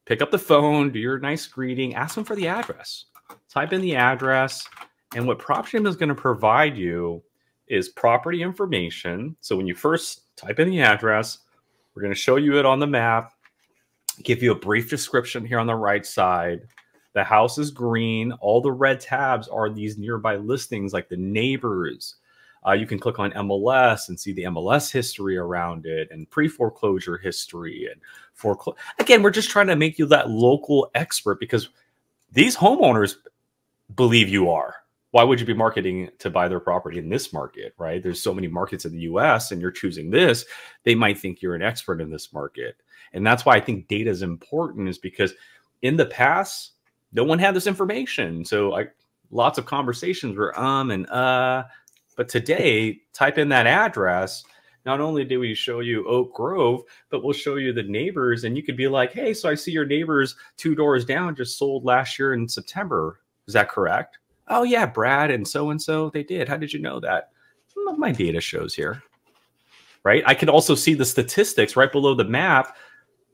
pick up the phone, do your nice greeting, ask them for the address, type in the address. And what Propstream is going to provide you is property information. So when you first type in the address, we're going to show you it on the map, give you a brief description here on the right side. The house is green. All the red tabs are these nearby listings like the neighbors. You can click on MLS and see the MLS history around it and pre-foreclosure history and foreclosure. Again, we're just trying to make you that local expert because these homeowners believe you are. Why would you be marketing to buy their property in this market, right? There's so many markets in the US and you're choosing this. They might think you're an expert in this market. And that's why I think data is important, is because in the past, no one had this information. So lots of conversations were but today, type in that address. Not only do we show you Oak Grove, but we'll show you the neighbors. And you could be like, hey, so I see your neighbors 2 doors down just sold last year in September. Is that correct? Oh, yeah, Brad and so they did. How did you know that? My data shows here, right? I can also see the statistics right below the map.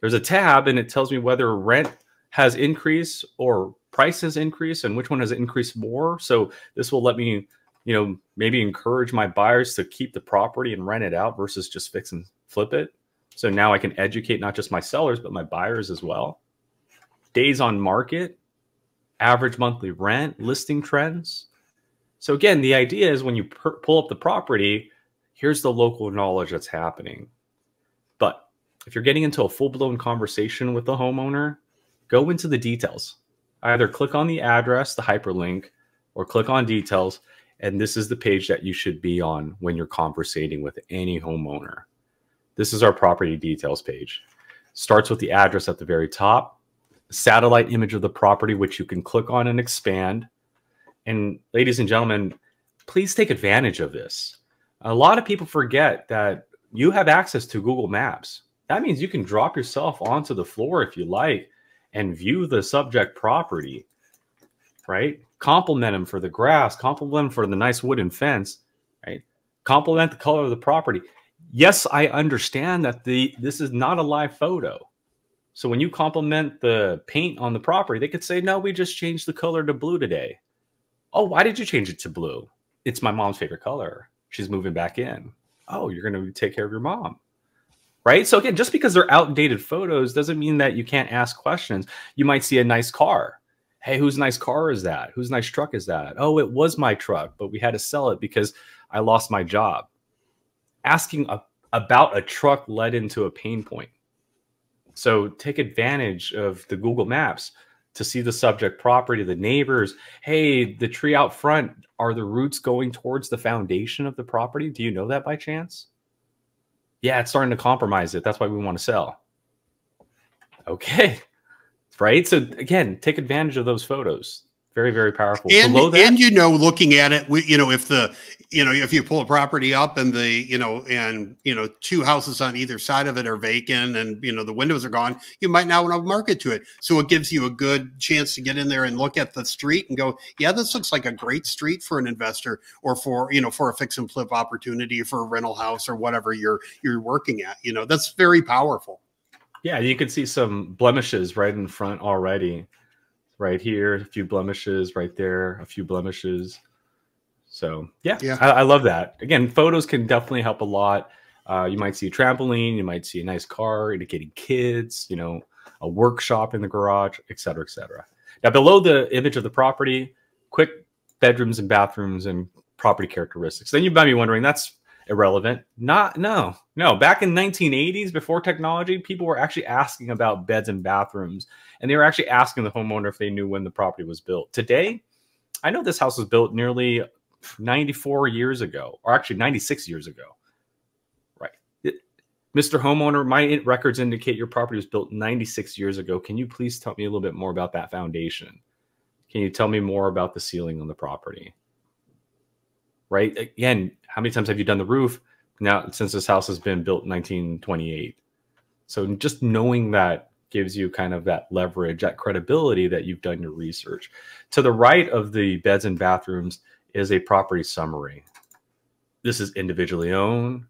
There's a tab and it tells me whether rent has increased or price has increased and which one has increased more. So this will let me maybe encourage my buyers to keep the property and rent it out versus just fix and flip it. So now I can educate not just my sellers, but my buyers as well. Days on market, average monthly rent, listing trends. So again, the idea is when you pull up the property, here's the local knowledge that's happening. But if you're getting into a full-blown conversation with the homeowner, go into the details. Either click on the address, the hyperlink, or click on details. And this is the page that you should be on when you're conversating with any homeowner. This is our property details page. Starts with the address at the very top, satellite image of the property, which you can click on and expand. And ladies and gentlemen, please take advantage of this. A lot of people forget that you have access to Google Maps. That means you can drop yourself onto the floor if you like and view the subject property, right? Compliment them for the grass, compliment them for the nice wooden fence, right? Compliment the color of the property. Yes, I understand that this is not a live photo. So when you compliment the paint on the property, they could say, no, we just changed the color to blue today. Oh, why did you change it to blue? It's my mom's favorite color. She's moving back in. Oh, you're going to take care of your mom. Right? So again, just because they're outdated photos doesn't mean that you can't ask questions. You might see a nice car. Hey, whose nice car is that? Whose nice truck is that? Oh, it was my truck, but we had to sell it because I lost my job. Asking about a truck led into a pain point. So take advantage of the Google Maps to see the subject property, the neighbors. Hey, the tree out front, are the roots going towards the foundation of the property? Do you know that by chance? Yeah, it's starting to compromise it. That's why we want to sell. Okay, right? So again, take advantage of those photos. Very, very powerful. And, below that, and looking at it, if you pull a property up and two houses on either side of it are vacant and, the windows are gone, you might not want to market to it. So it gives you a good chance to get in there and look at the street and go, yeah, this looks like a great street for an investor or for a fix and flip opportunity for a rental house or whatever you're working at. That's very powerful. Yeah, you can see some blemishes right in front already. Right here, a few blemishes, right there, a few blemishes. So yeah. I love that. Again, photos can definitely help a lot. You might see a trampoline, you might see a nice car, indicating kids, a workshop in the garage, et cetera, et cetera. Now, below the image of the property, quick bedrooms and bathrooms and property characteristics. Then you might be wondering, that's irrelevant. No. Back in 1980s, before technology, people were actually asking about beds and bathrooms, and they were actually asking the homeowner if they knew when the property was built. Today, I know this house was built nearly 94 years ago, or actually 96 years ago. Right. Mr. Homeowner, my records indicate your property was built 96 years ago. Can you please tell me a little bit more about that foundation? Can you tell me more about the ceiling on the property? Right? Again, how many times have you done the roof now since this house has been built in 1928? So just knowing that gives you kind of that leverage, that credibility that you've done your research. To the right of the beds and bathrooms is a property summary. This is individually owned.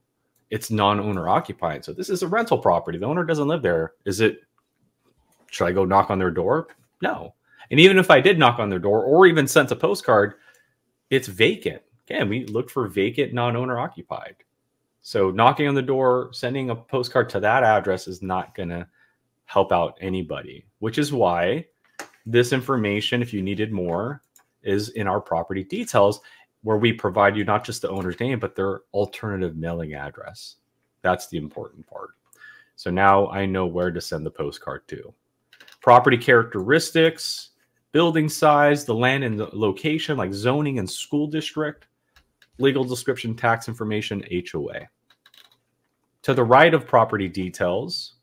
It's non-owner occupied. So this is a rental property. The owner doesn't live there. Should I go knock on their door? No. And even if I did knock on their door or even sent a postcard, it's vacant. Again, we look for vacant, non-owner occupied. So knocking on the door, sending a postcard to that address is not going to help out anybody, which is why this information, if you needed more, is in our property details, where we provide you not just the owner's name, but their alternative mailing address. That's the important part. So now I know where to send the postcard to. Property characteristics, building size, the land and the location, like zoning and school district, legal description, tax information, HOA. To the right of property details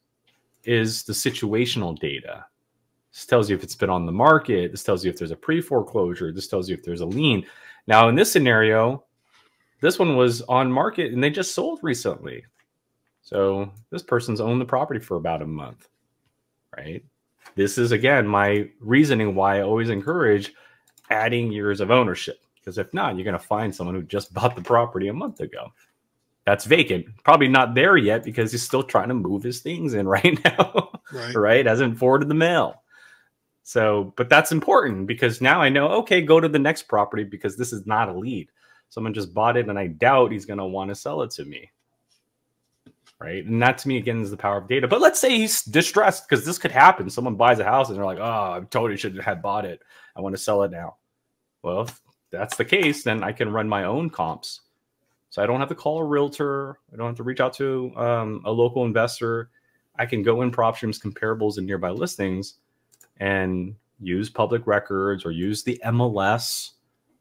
is the situational data. This tells you if it's been on the market. This tells you if there's a pre-foreclosure. This tells you if there's a lien. Now, in this scenario, this one was on market and they just sold recently. So this person's owned the property for about a month, right? This is, again, my reasoning why I always encourage adding years of ownership. Because if not, you're going to find someone who just bought the property a month ago. That's vacant. Probably not there yet because he's still trying to move his things in right now. Right? Hasn't forwarded the mail. So, but that's important because now I know, okay, go to the next property because this is not a lead. Someone just bought it and I doubt he's going to want to sell it to me. Right? And that to me, again, is the power of data. But let's say he's distressed because this could happen. Someone buys a house and they're like, oh, I totally shouldn't have bought it. I want to sell it now. Well, if that's the case, then I can run my own comps. So I don't have to call a realtor. I don't have to reach out to a local investor. I can go in Propstream's comparables and nearby listings and use public records or use the MLS,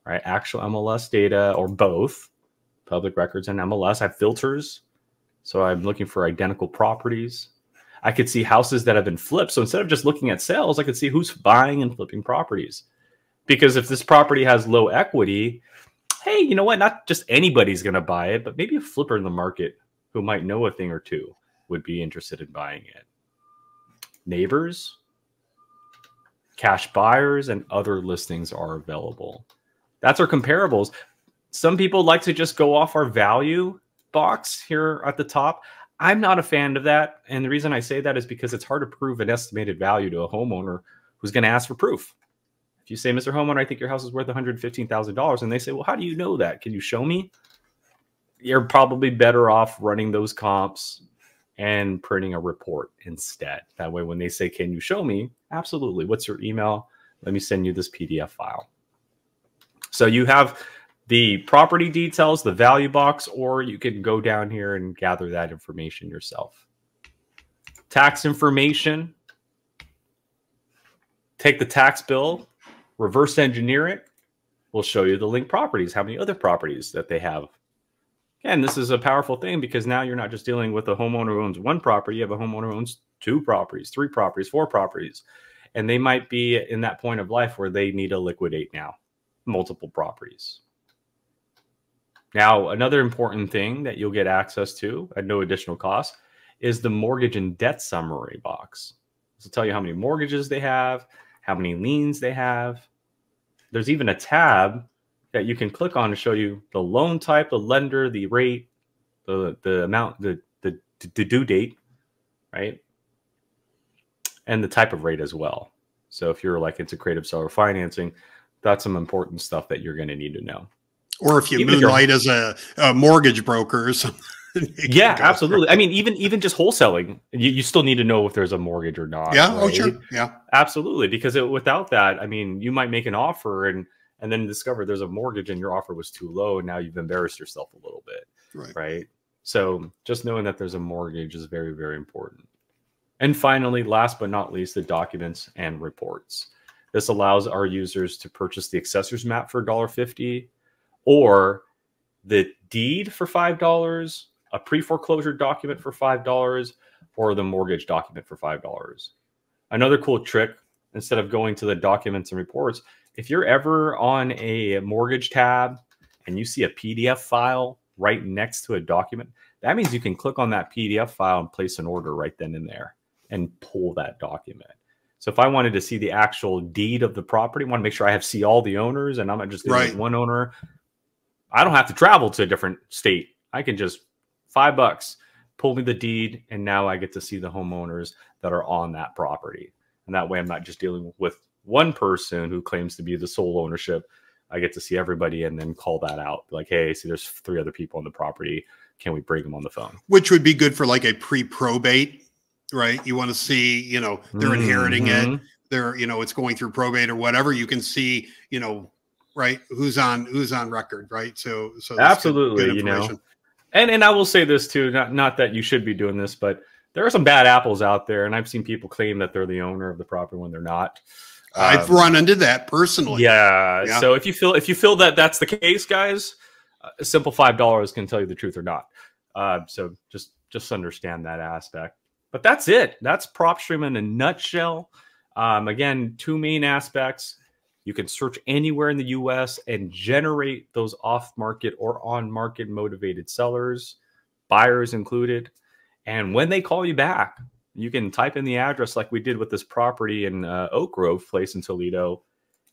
right? Actual MLS data or both, public records and MLS. I have filters. So I'm looking for identical properties. I could see houses that have been flipped. So instead of just looking at sales, I could see who's buying and flipping properties. Because if this property has low equity, hey, you know what? Not just anybody's going to buy it, but maybe a flipper in the market who might know a thing or two would be interested in buying it. Neighbors, cash buyers, and other listings are available. That's our comparables. Some people like to just go off our value box here at the top. I'm not a fan of that. And the reason I say that is because it's hard to prove an estimated value to a homeowner who's going to ask for proof. If you say, Mr. Homeowner, I think your house is worth $115,000, and they say, well, how do you know that? Can you show me? You're probably better off running those comps and printing a report instead. That way, when they say, can you show me? Absolutely. What's your email? Let me send you this PDF file. So you have the property details, the value box, or you can go down here and gather that information yourself. Tax information. Take the tax bill, reverse engineer it. We'll show you the linked properties, how many other properties that they have. And this is a powerful thing because now you're not just dealing with a homeowner who owns one property. You have a homeowner who owns 2 properties, 3 properties, 4 properties. And they might be in that point of life where they need to liquidate now multiple properties. Now, another important thing that you'll get access to at no additional cost is the mortgage and debt summary box. This will tell you how many mortgages they have, how many liens they have. There's even a tab that you can click on to show you the loan type, the lender, the rate, the amount, the due date, right? And the type of rate as well. So if you're like into creative seller financing, that's some important stuff that you're going to need to know. Or if you moonlight as a mortgage broker or something. Yeah, absolutely. I mean, even just wholesaling, you still need to know if there's a mortgage or not. Yeah. Right? Oh, sure. Yeah. Absolutely. Because without that, I mean, you might make an offer and then discover there's a mortgage and your offer was too low. And now you've embarrassed yourself a little bit. Right. So just knowing that there's a mortgage is very, very important. And finally, last but not least, the documents and reports. This allows our users to purchase the accessories map for $1.50 or the deed for $5, a pre-foreclosure document for $5, or the mortgage document for $5. Another cool trick, instead of going to the documents and reports, if you're ever on a mortgage tab and you see a PDF file right next to a document, that means you can click on that PDF file and place an order right then and there and pull that document. So if I wanted to see the actual deed of the property, I want to make sure I see all the owners and I'm not just dealing with one owner. I don't have to travel to a different state. I can just $5, pull me the deed, and now I get to see the homeowners that are on that property. And that way I'm not just dealing with one person who claims to be the sole ownership. I get to see everybody and then call that out. Like, hey, see, there's 3 other people on the property. Can we bring them on the phone? Which would be good for like a pre-probate, right? You want to see, you know, they're inheriting it. They're, you know, it's going through probate or whatever. You can see, you know, right, who's on record, right? So absolutely, good you know. And I will say this too, not that you should be doing this, but there are some bad apples out there, and I've seen people claim that they're the owner of the property when they're not. I've run into that personally. Yeah. So if you feel that that's the case, guys, a simple $5 can tell you the truth or not. So just understand that aspect. But that's it. That's Propstream in a nutshell. Again, 2 main aspects. You can search anywhere in the US and generate those off-market or on-market motivated sellers, buyers included. And when they call you back, you can type in the address like we did with this property in Oak Grove place in Toledo.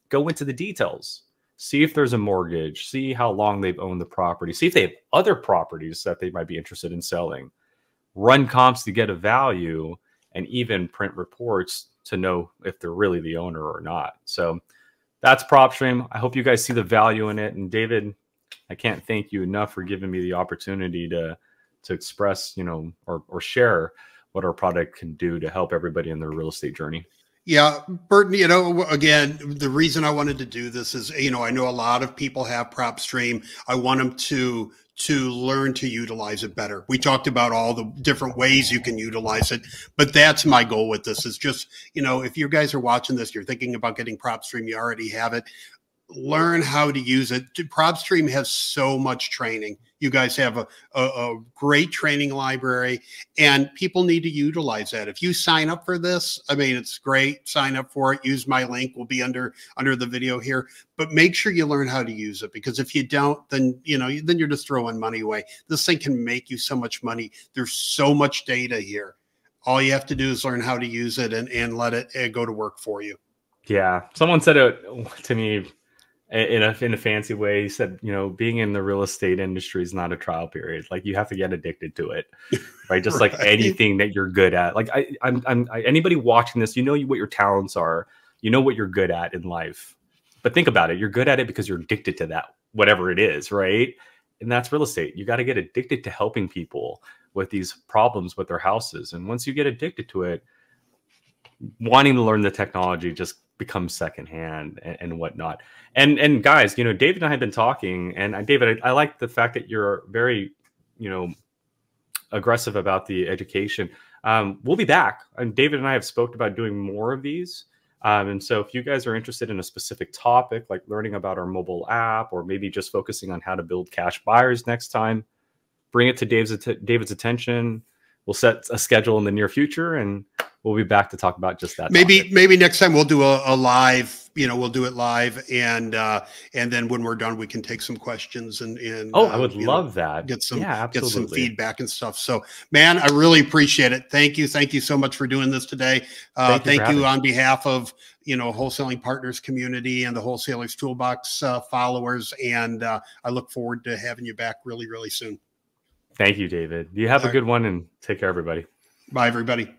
Go into the details. See if there's a mortgage. See how long they've owned the property. See if they have other properties that they might be interested in selling. Run comps to get a value and even print reports to know if they're really the owner or not. So that's Propstream. I hope you guys see the value in it. And David, I can't thank you enough for giving me the opportunity to express, you know, or share what our product can do to help everybody in their real estate journey. Yeah, Burton, you know, again, the reason I wanted to do this is, you know, I know a lot of people have Propstream. I want them to learn to utilize it better. We talked about all the different ways you can utilize it, but that's my goal with this is just, you know, if you guys are watching this, you're thinking about getting Propstream, you already have it. Learn how to use it. Propstream has so much training. You guys have a great training library, and people need to utilize that. If you sign up for this, I mean, it's great. Sign up for it. Use my link. Will be under the video here. But make sure you learn how to use it, because if you don't, then then you're just throwing money away. This thing can make you so much money. There's so much data here. All you have to do is learn how to use it and let it go to work for you. Yeah, someone said it to me. in a fancy way. He said, you know, being in the real estate industry is not a trial period. Like, you have to get addicted to it, right? Just Right. like anything that you're good at. Like anybody watching this, you know what your talents are, you know what you're good at in life. But think about it. You're good at it because you're addicted to that, whatever it is, right? And that's real estate. You got to get addicted to helping people with these problems with their houses. And once you get addicted to it, wanting to learn the technology just becomes secondhand and whatnot. And guys, you know, David and I have been talking, and David, I like the fact that you're very, you know, aggressive about the education. We'll be back, and David and I have spoke about doing more of these. And so if you guys are interested in a specific topic, like learning about our mobile app, or maybe just focusing on how to build cash buyers next time, bring it to David's attention. We'll set a schedule in the near future, and we'll be back to talk about just that. Maybe next time we'll do a live, you know, we'll do it live, and then when we're done, we can take some questions and I would love that. Get some absolutely. Get some feedback and stuff. So, man, I really appreciate it. Thank you so much for doing this today. Thank you on behalf of, you know, Wholesaling Partners community and the Wholesalers Toolbox followers, and I look forward to having you back really soon. Thank you, David. You have a good one, and take care, everybody. Bye, everybody.